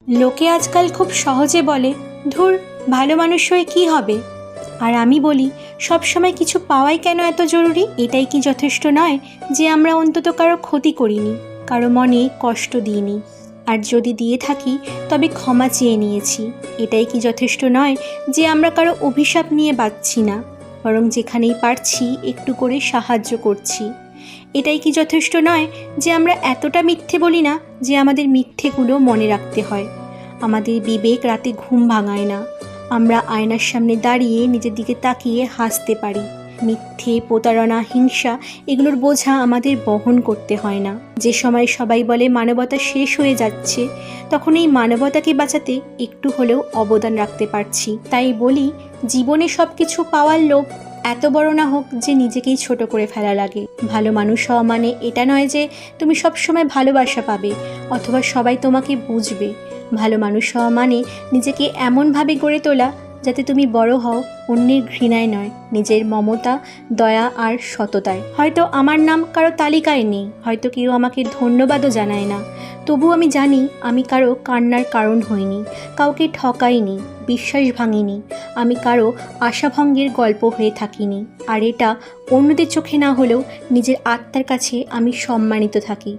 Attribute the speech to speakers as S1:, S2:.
S1: লোকে আজকাল খুব সহজে বলে, ধুর, ভালো মানুষ হয়ে কী হবে। আর আমি বলি, সবসময় কিছু পাওয়াই কেন এত জরুরি? এটাই কি যথেষ্ট নয় যে আমরা অন্তত কারো ক্ষতি করিনি, কারো মনে কষ্ট দিইনি, আর যদি দিয়ে থাকি তবে ক্ষমা চেয়ে নিয়েছি? এটাই কি যথেষ্ট নয় যে আমরা কারো অভিশাপ নিয়ে বাঁচছি না, বরং যেখানেই পারছি একটু করে সাহায্য করছি? এটাই কি যথেষ্ট নয় যে আমরা এতটা মিথ্যে বলি না যে আমাদের মিথ্যেগুলো মনে রাখতে হয়? আমাদের বিবেক রাতে ঘুম ভাঙায় না, আমরা আয়নার সামনে দাঁড়িয়ে নিজের দিকে তাকিয়ে হাসতে পারি। মিথ্যে, প্রতারণা, হিংসা এগুলোর বোঝা আমাদের বহন করতে হয় না। যে সময় সবাই বলে মানবতা শেষ হয়ে যাচ্ছে, তখন এই মানবতাকে বাঁচাতে একটু হলেও অবদান রাখতে পারছি। তাই বলি, জীবনে সব কিছু পাওয়ার লোভ এত বড় না হোক যে নিজেকেই ছোট করে ফেলা লাগে। ভালো মানুষ হওয়া মানে এটা নয় যে তুমি সবসময় ভালোবাসা পাবে অথবা সবাই তোমাকে বুঝবে। ভালো মানুষ হওয়া মানে নিজেকে এমনভাবে গড়ে তোলা যাতে তুমি বড় হও অন্যের ঘৃণায় নয়, নিজের মমতা, দয়া আর সততায়। হয়তো আমার নাম কারো তালিকায় নেই, হয়তো কেউ আমাকে ধন্যবাদও জানায় না, তবু আমি জানি আমি কারো কান্নার কারণ হইনি, কাউকে ঠকাইনি, বিশ্বাস ভাঙিনি, আমি কারো আশাভঙ্গের গল্প হয়ে থাকিনি। আর এটা অন্যদের চোখে না হলেও নিজের আত্মার কাছে আমি সম্মানিত থাকি।